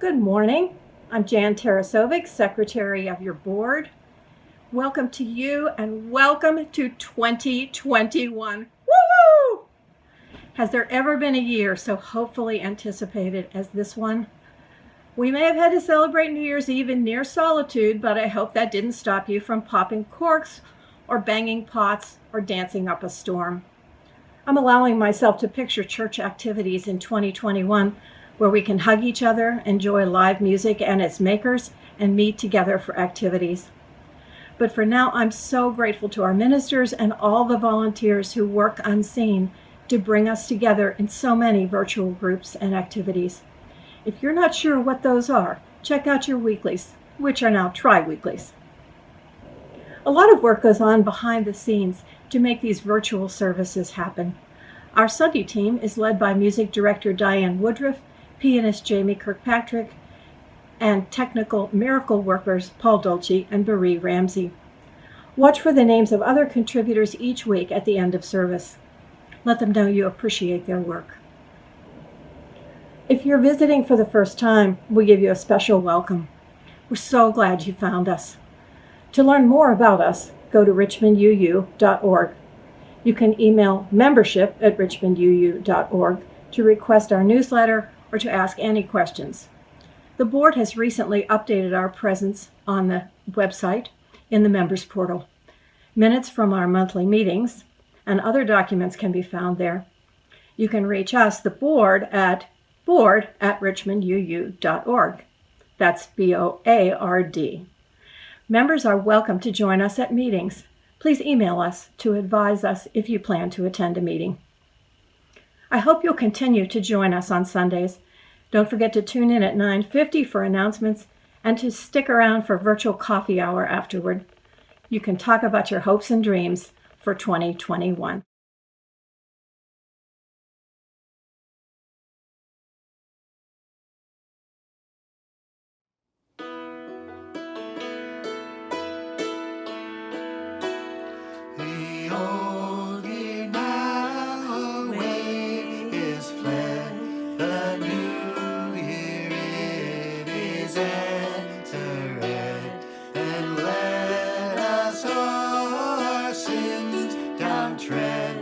Good morning. I'm Jeanne Pupke, Secretary of your board. Welcome to you and welcome to 2021. Woo! Has there ever been a year so hopefully anticipated as this one? We may have had to celebrate New Year's Eve in near solitude, but I hope that didn't stop you from popping corks or banging pots or dancing up a storm. I'm allowing myself to picture church activities in 2021 where we can hug each other, enjoy live music and its makers, and meet together for activities. But for now, I'm so grateful to our ministers and all the volunteers who work unseen to bring us together in so many virtual groups and activities. If you're not sure what those are, check out your weeklies, which are now tri-weeklies. A lot of work goes on behind the scenes to make these virtual services happen. Our Sunday team is led by music director Diane Woodruff, pianist Jamie Kirkpatrick, and technical miracle workers Paul Dolce and Barry Ramsey. Watch for the names of other contributors each week at the end of service. Let them know you appreciate their work. If you're visiting for the first time, we give you a special welcome. We're so glad you found us. To learn more about us, go to richmonduu.org. You can email membership@richmonduu.org to request our newsletter or to ask any questions. The board has recently updated our presence on the website in the members portal. Minutes from our monthly meetings and other documents can be found there. You can reach us, the board, at board@richmonduu.org. That's BOARD. Members are welcome to join us at meetings. Please email us to advise us if you plan to attend a meeting. I hope you'll continue to join us on Sundays. Don't forget to tune in at 9:50 for announcements and to stick around for virtual coffee hour afterward. You can talk about your hopes and dreams for 2021. The old year now away is fled, the new year it is entered, and let us our sins down tread.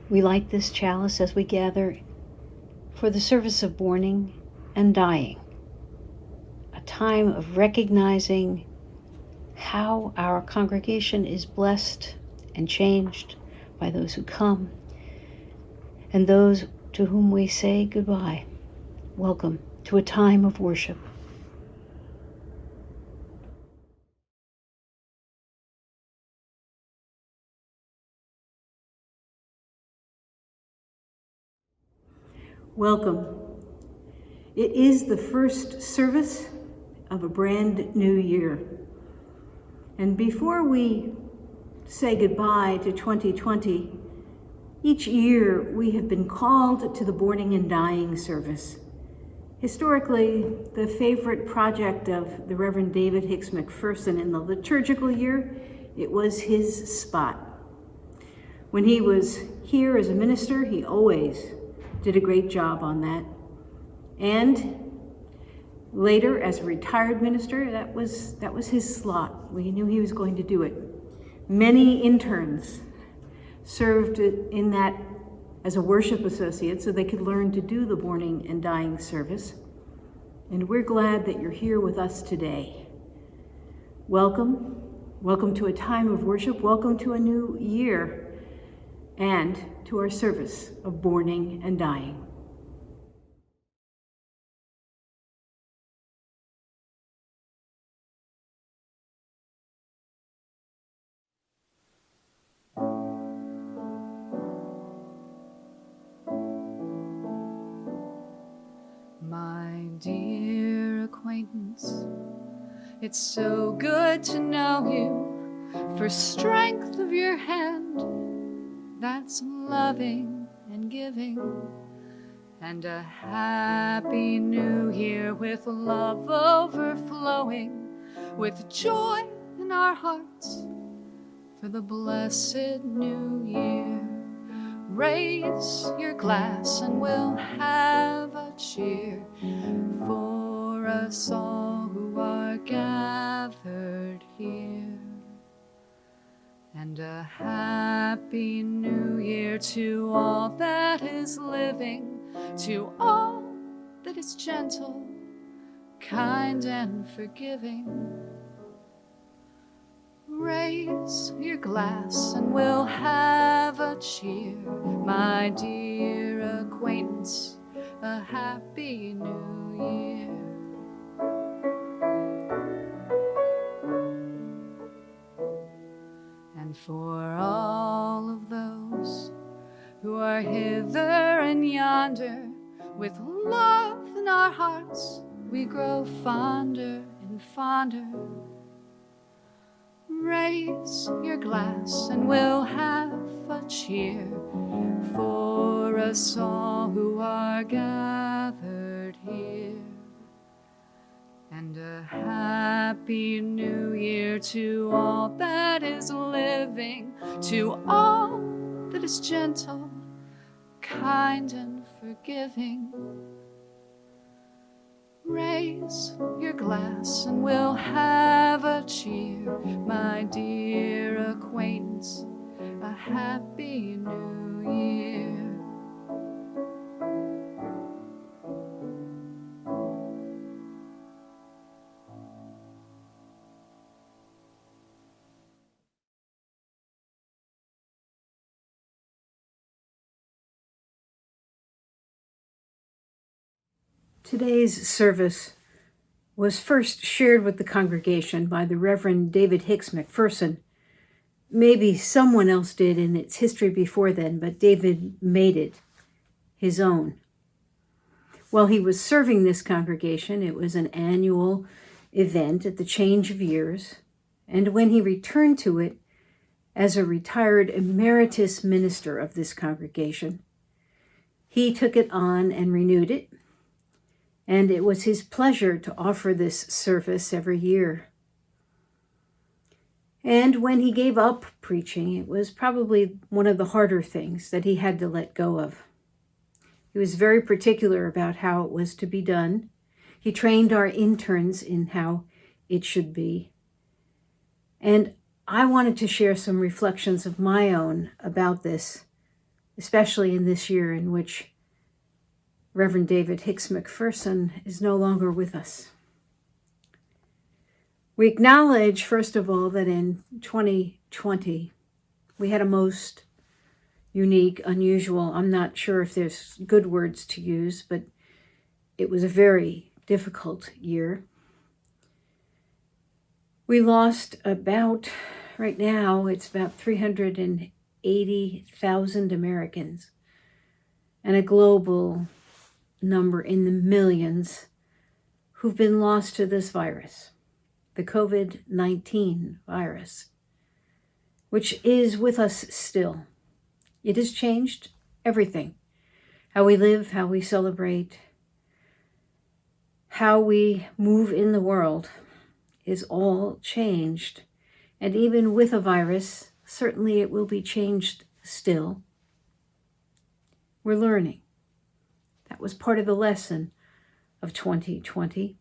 We light this chalice as we gather for the service of mourning and dying, a time of recognizing how our congregation is blessed and changed by those who come and those to whom we say goodbye. Welcome to a time of worship. Welcome. It is the first service of a brand new year. And before we say goodbye to 2020, each year we have been called to the Bourning and Dying service. Historically, the favorite project of the Reverend David Hicks McPherson in the liturgical year, it was his spot. When he was here as a minister, he always did a great job on that. And later, as a retired minister, that was his slot. We knew he was going to do it. Many interns served in that as a worship associate so they could learn to do the Bourning and Dying service. And we're glad that you're here with us today. Welcome. Welcome to a time of worship. Welcome to a new year and to our service of Bourning and Dying. My dear acquaintance, it's so good to know you, for strength of your hand that's loving and giving, and a happy new year with love overflowing, with joy in our hearts for the blessed new year. Raise your glass and we'll have a cheer for us all who are gathered here. And a happy new year to all that is living, to all that is gentle, kind and forgiving. Raise your glass and we'll have a cheer, my dear acquaintance, a happy new year. And for all of those who are hither and yonder, with love in our hearts we grow fonder and fonder. Raise your glass and we'll have a cheer for us all who are gathered here. And a happy new year to all that is living, to all that is gentle, kind and forgiving. Raise your glass and we'll have a cheer, my dear acquaintance, a happy new year. Today's service was first shared with the congregation by the Reverend David Hicks McPherson. Maybe someone else did in its history before then, but David made it his own. While he was serving this congregation, it was an annual event at the change of years, and when he returned to it as a retired emeritus minister of this congregation, he took it on and renewed it. And it was his pleasure to offer this service every year. And when he gave up preaching, it was probably one of the harder things that he had to let go of. He was very particular about how it was to be done. He trained our interns in how it should be. And I wanted to share some reflections of my own about this especially in this year in which Reverend David Hicks McPherson is no longer with us. We acknowledge, first of all, that in 2020, we had a most unique, unusual, I'm not sure if there's good words to use, but it was a very difficult year. We lost about, right now, it's about 380,000 Americans, and a global number in the millions who've been lost to this virus, the COVID-19 virus, which is with us still. It has changed everything. How we live, how we celebrate, how we move in the world is all changed. And even with a virus, certainly it will be changed still. We're learning. That was part of the lesson of 2020.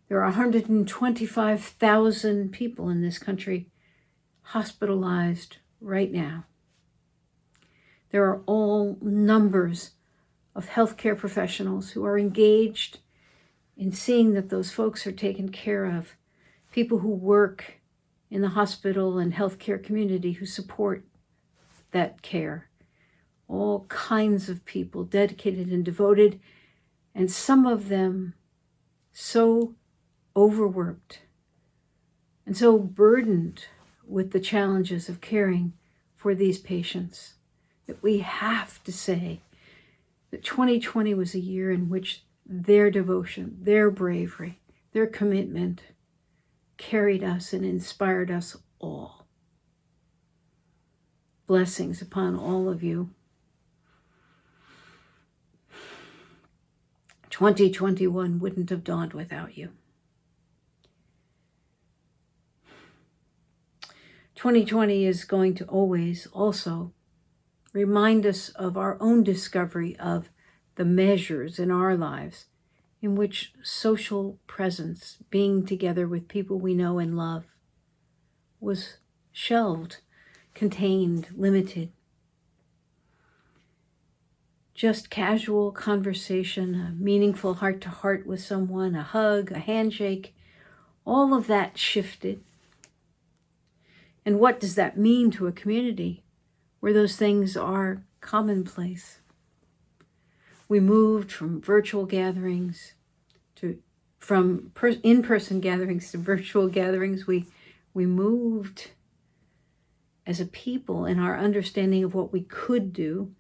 There are 125,000 people in this country hospitalized right now. There are all numbers of healthcare professionals who are engaged in seeing that those folks are taken care of, people who work in the hospital and healthcare community who support that care, all kinds of people dedicated and devoted, and some of them so overworked and so burdened with the challenges of caring for these patients that we have to say that 2020 was a year in which their devotion, their bravery, their commitment carried us and inspired us all. Blessings upon all of you. 2021 wouldn't have dawned without you. 2020 is going to always also remind us of our own discovery of the measures in our lives in which social presence, being together with people we know and love, was shelved, contained, limited. Just casual conversation, a meaningful heart-to-heart with someone, a hug, a handshake, all of that shifted. And what does that mean to a community where those things are commonplace? We moved from virtual gatherings from in-person gatherings to virtual gatherings. We moved as a people in our understanding of what we could do.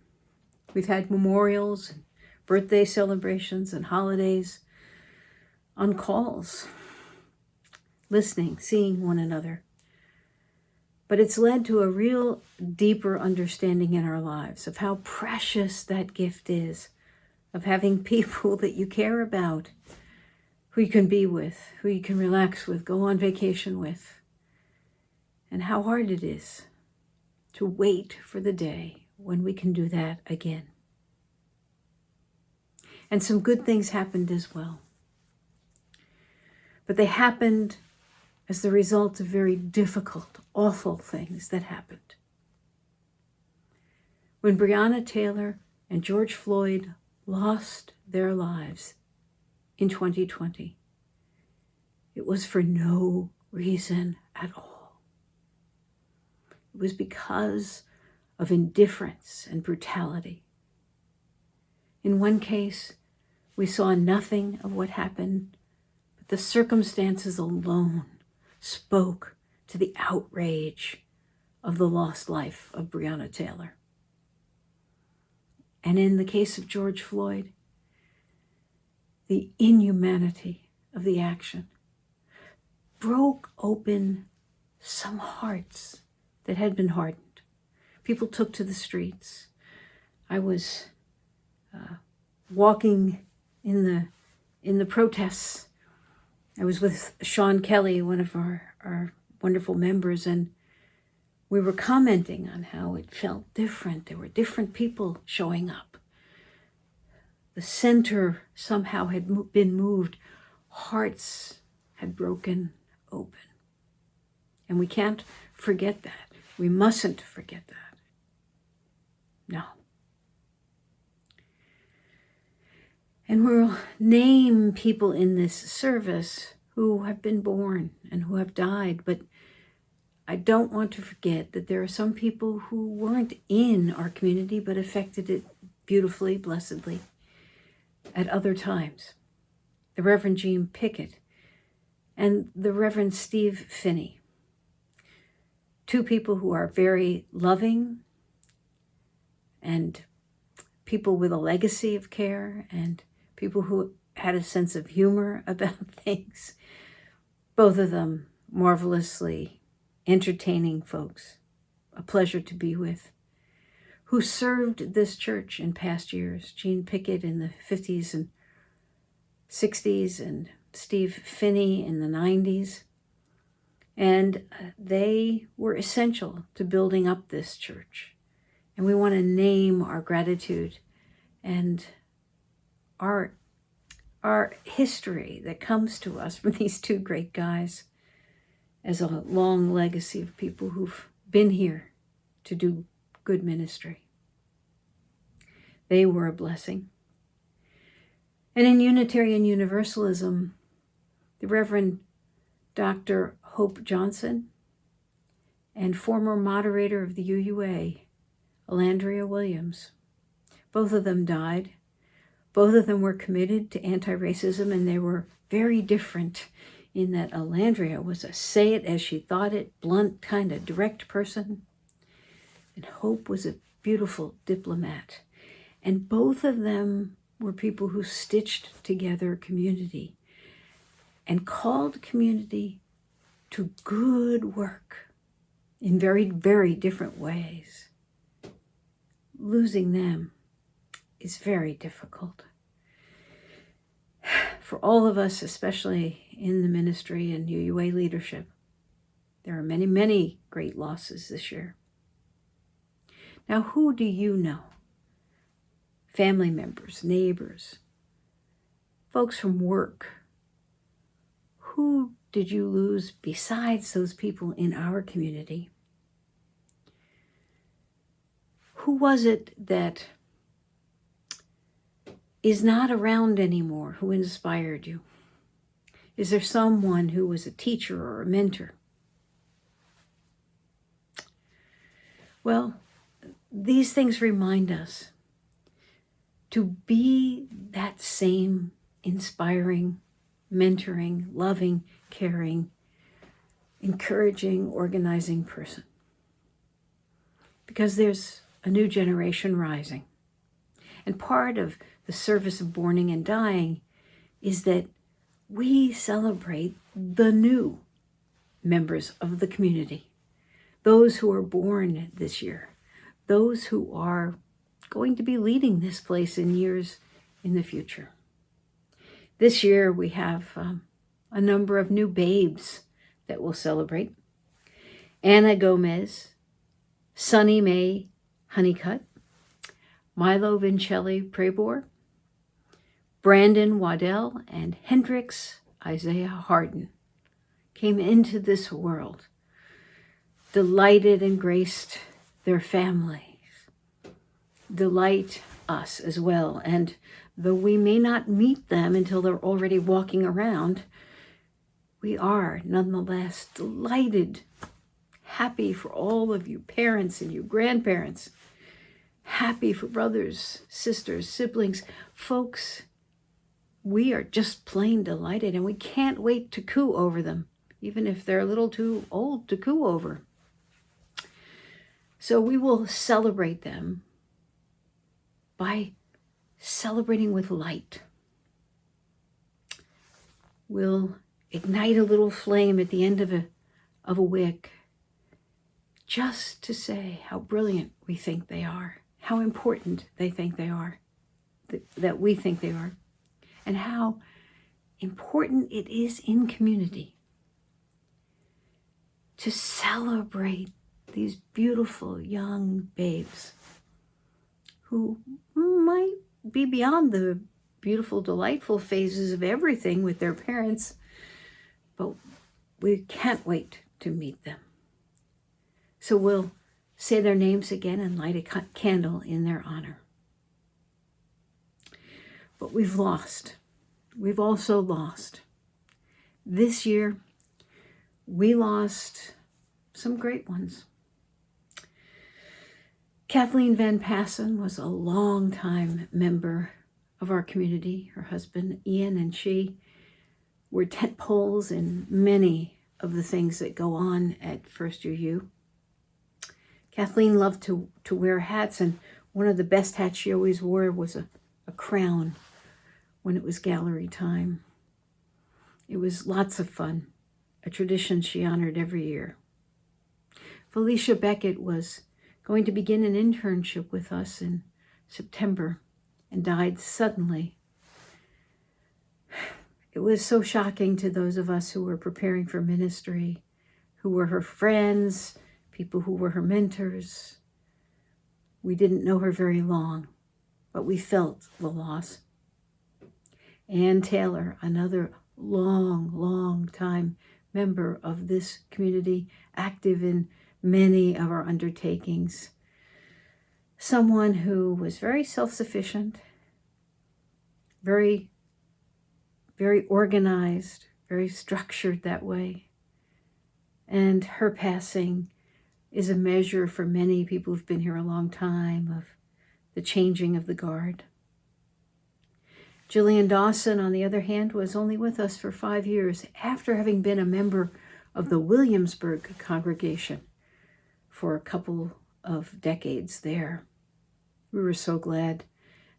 We've had memorials, and birthday celebrations, and holidays on calls, listening, seeing one another. But it's led to a real deeper understanding in our lives of how precious that gift is, of having people that you care about, who you can be with, who you can relax with, go on vacation with, and how hard it is to wait for the day when we can do that again. And some good things happened as well. But they happened as the result of very difficult, awful things that happened. When Breonna Taylor and George Floyd lost their lives in 2020, it was for no reason at all. It was because of indifference and brutality. In one case, we saw nothing of what happened, but the circumstances alone spoke to the outrage of the lost life of Breonna Taylor. And in the case of George Floyd, the inhumanity of the action broke open some hearts that had been hardened. People took to the streets. I was walking in the protests. I was with Sean Kelly, one of our wonderful members, and we were commenting on how it felt different. There were different people showing up. The center somehow had been moved. Hearts had broken open. And we can't forget that. We mustn't forget that. No. And we'll name people in this service who have been born and who have died, but I don't want to forget that there are some people who weren't in our community but affected it beautifully, blessedly, at other times. The Reverend Jeanne Pupke and the Reverend Steve Finney. Two people who are very loving and people with a legacy of care and people who had a sense of humor about things. Both of them marvelously entertaining folks, a pleasure to be with, who served this church in past years. Jeanne Pupke in the 50s and 60s and Steve Finney in the 90s. And they were essential to building up this church. And we want to name our gratitude and our history that comes to us from these two great guys as a long legacy of people who've been here to do good ministry. They were a blessing. And in Unitarian Universalism, the Reverend Dr. Hope Johnson and former moderator of the UUA, Alandria Williams, both of them died. Both of them were committed to anti-racism, and they were very different in that Alandria was a say it as she thought it, blunt, kind of direct person. And Hope was a beautiful diplomat. And both of them were people who stitched together community and called community to good work in very, very different ways. Losing them is very difficult. For all of us, especially in the ministry and UUA leadership, there are many, many great losses this year. Now, who do you know? Family members, neighbors, folks from work. Who did you lose besides those people in our community? Who was it that is not around anymore who inspired you? Is there someone who was a teacher or a mentor? Well, these things remind us to be that same inspiring, mentoring, loving, caring, encouraging, organizing person. Because there's a new generation rising. And part of the service of Bourning and Dying is that we celebrate the new members of the community, those who are born this year, those who are going to be leading this place in years in the future. This year we have a number of new babes that we'll celebrate. Anna Gomez, Sunny Mae Honeycutt, Milo Vincelli Prebor, Brandon Waddell, and Hendrix Isaiah Harden came into this world, delighted and graced their families, delight us as well. And though we may not meet them until they're already walking around, we are nonetheless delighted, happy for all of you parents and you grandparents, happy for brothers, sisters, siblings, folks. We are just plain delighted, and we can't wait to coo over them, even if they're a little too old to coo over. So we will celebrate them by celebrating with light. We'll ignite a little flame at the end of a wick, just to say how brilliant we think they are, how important they think they are, that we think they are, and how important it is in community to celebrate these beautiful young babes who might be beyond the beautiful, delightful phases of everything with their parents, but we can't wait to meet them. So we'll say their names again and light a candle in their honor. But we've lost. We've also lost. This year, we lost some great ones. Kathleen Van Passen was a long-time member of our community. Her husband, Ian, and she were tent poles in many of the things that go on at First Year U. Kathleen loved to wear hats, and one of the best hats she always wore was a crown when it was gallery time. It was lots of fun, a tradition she honored every year. Felicia Beckett was going to begin an internship with us in September and died suddenly. It was so shocking to those of us who were preparing for ministry, who were her friends, people who were her mentors. We didn't know her very long, but we felt the loss. Ann Taylor, another long time member of this community, active in many of our undertakings. Someone who was very self-sufficient, very organized, very structured that way. And her passing is a measure for many people who've been here a long time of the changing of the guard. Jillian Dawson, on the other hand, was only with us for 5 years after having been a member of the Williamsburg congregation for a couple of decades there. We were so glad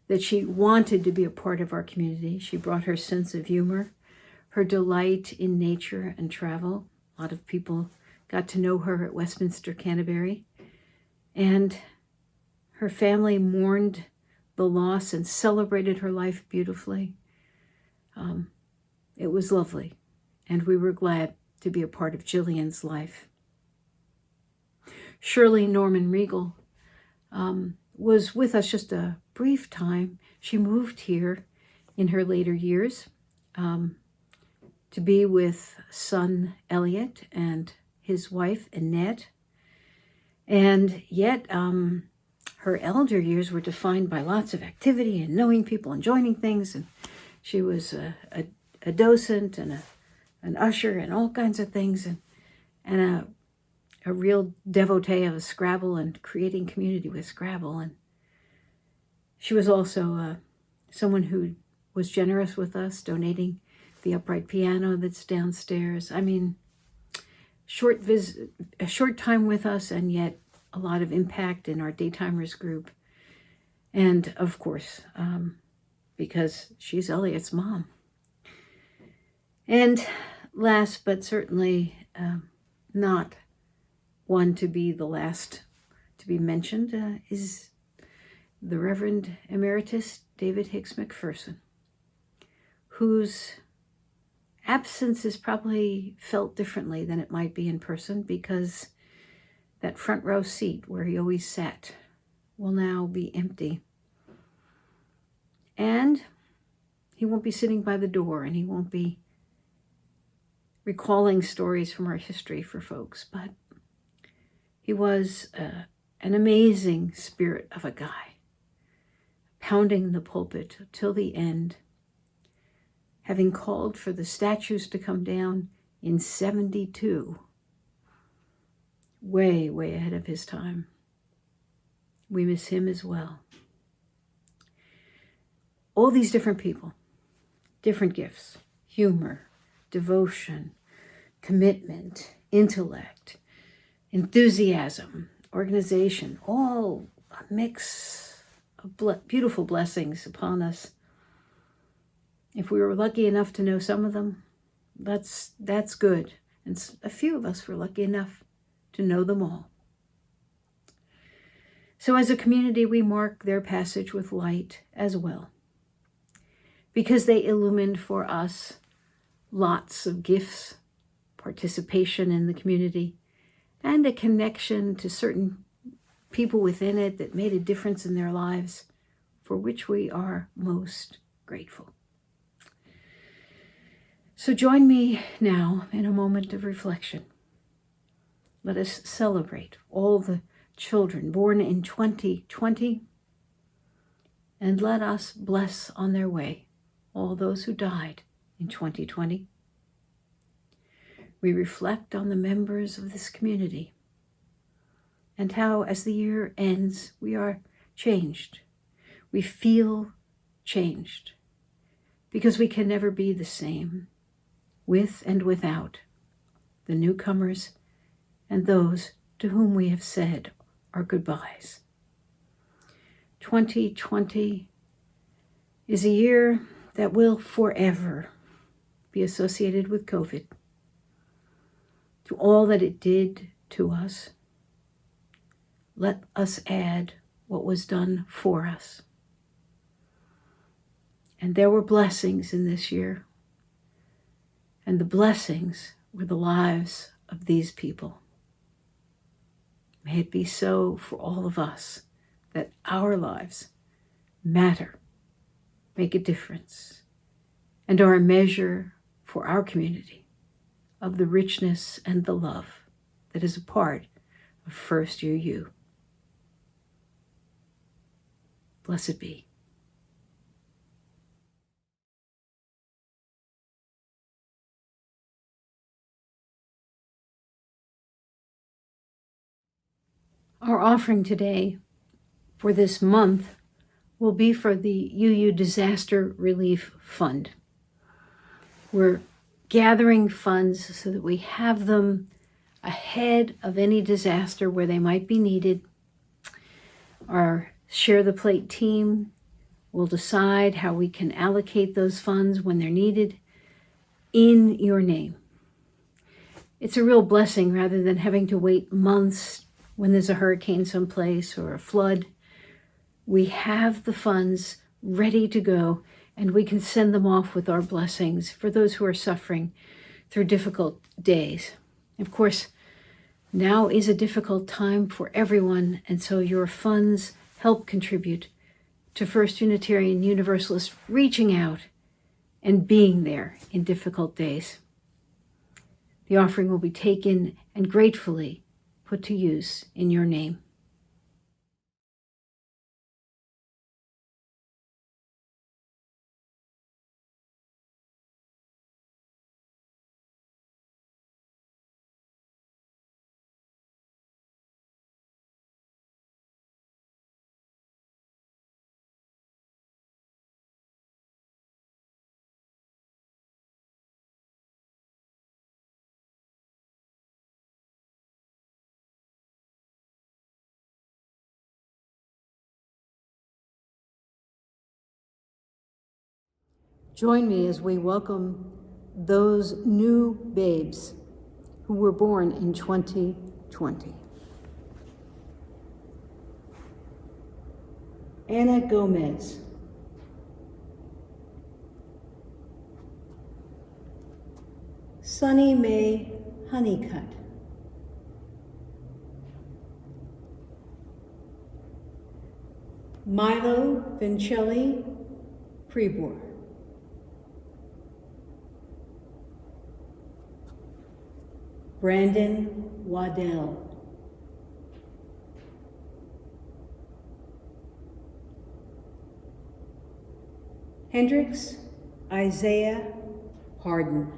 that she wanted to be a part of our community. She brought her sense of humor, her delight in nature and travel. A lot of people got to know her at Westminster Canterbury. And her family mourned the loss and celebrated her life beautifully. It was lovely, and we were glad to be a part of Jillian's life. Shirley Norman Regal was with us just a brief time. She moved here in her later years to be with son Elliot and his wife Annette. And yet her elder years were defined by lots of activity and knowing people and joining things. And she was a docent and an usher and all kinds of things, and a real devotee of Scrabble and creating community with Scrabble. And she was also someone who was generous with us, donating the upright piano that's downstairs. I mean, a short time with us, and yet a lot of impact in our daytimers group. And of course, because she's Elliot's mom. And last, but certainly not one to be the last to be mentioned, is the Reverend Emeritus David Hicks McPherson, whose absence is probably felt differently than it might be in person, because that front row seat where he always sat will now be empty. And he won't be sitting by the door, and he won't be recalling stories from our history for folks, but he was an amazing spirit of a guy, pounding the pulpit till the end, having called for the statues to come down in 72, way ahead of his time. We miss him as well. All these different people, different gifts, humor, devotion, commitment, intellect, enthusiasm, organization, all a mix of beautiful blessings upon us. If we were lucky enough to know some of them, that's good. And a few of us were lucky enough to know them all. So as a community, we mark their passage with light as well, because they illumined for us lots of gifts, participation in the community, and a connection to certain people within it that made a difference in their lives, for which we are most grateful. So join me now in a moment of reflection. Let us celebrate all the children born in 2020, and let us bless on their way all those who died in 2020. We reflect on the members of this community and how, as the year ends, we are changed. We feel changed because we can never be the same with and without the newcomers and those to whom we have said our goodbyes. 2020 is a year that will forever be associated with COVID. To all that it did to us, let us add what was done for us. And there were blessings in this year, and the blessings were the lives of these people. May it be so for all of us, that our lives matter, make a difference, and are a measure for our community of the richness and the love that is a part of First Year U. Blessed be. Our offering today for this month will be for the UU Disaster Relief Fund. We're gathering funds so that we have them ahead of any disaster where they might be needed. Our Share the Plate team will decide how we can allocate those funds when they're needed in your name. It's a real blessing rather than having to wait months when there's a hurricane someplace or a flood. We have the funds ready to go, and we can send them off with our blessings for those who are suffering through difficult days. Of course, now is a difficult time for everyone, and so your funds help contribute to First Unitarian Universalist reaching out and being there in difficult days. The offering will be taken and gratefully put to use in your name. Join me as we welcome those new babes who were born in 2020. Anna Gomez. Sunny Mae Honeycutt. Milo Vincelli Prebor. Brandon Waddell. Hendricks Isaiah Harden.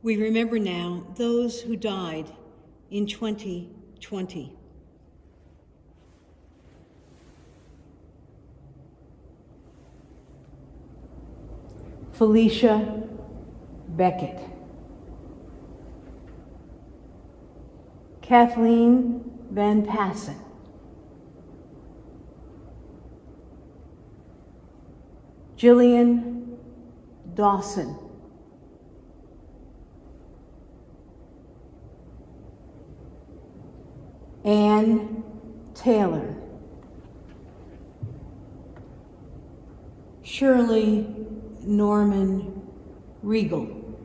We remember now those who died in 2020. Felicia Beckett. Kathleen Van Passen. Jillian Dawson. Ann Taylor. Shirley Norman Regal,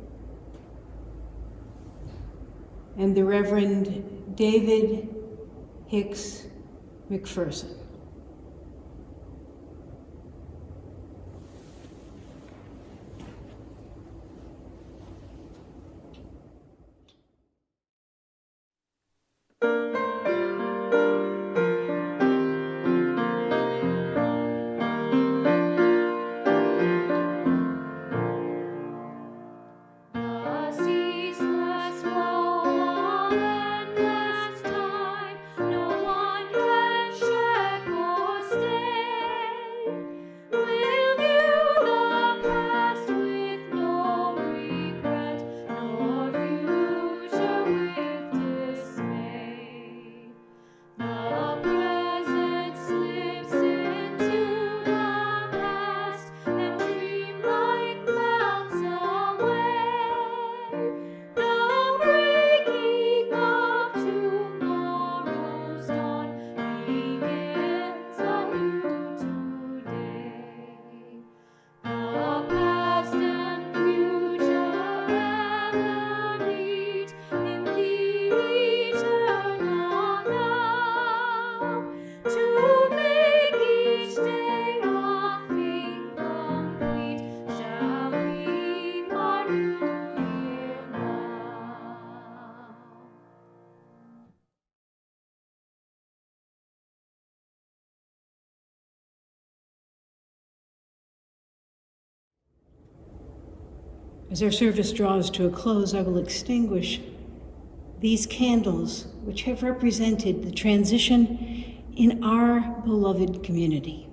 and the Reverend David Hicks McPherson. As our service draws to a close, I will extinguish these candles, which have represented the transition in our beloved community.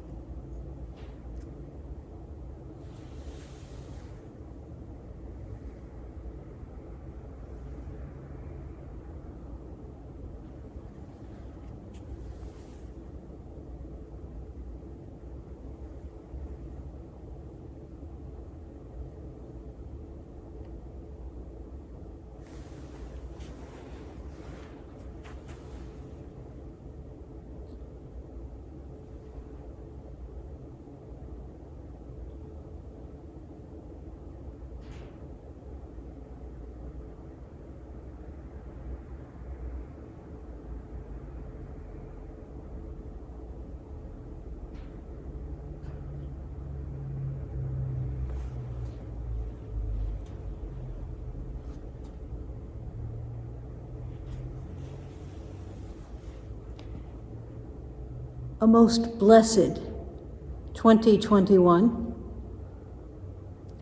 A most blessed 2021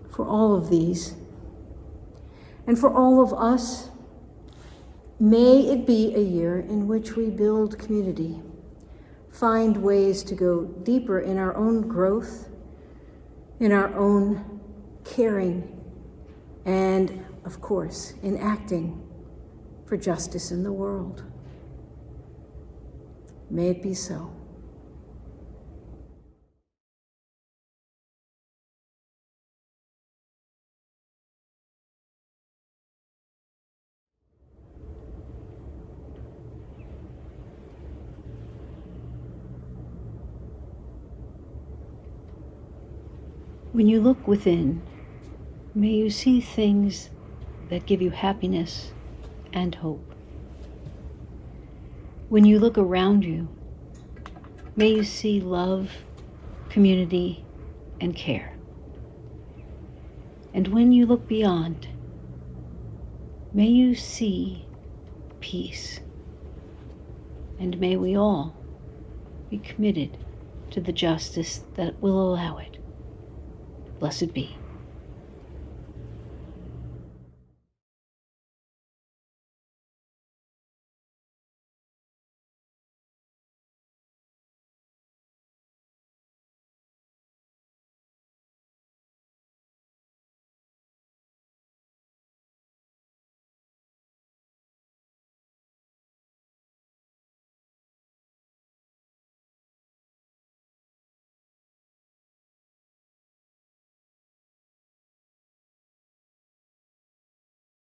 for all of these. And for all of us, may it be a year in which we build community, find ways to go deeper in our own growth, in our own caring, and of course, in acting for justice in the world. May it be so. When you look within, may you see things that give you happiness and hope. When you look around you, may you see love, community, and care. And when you look beyond, may you see peace. And may we all be committed to the justice that will allow it. Blessed be.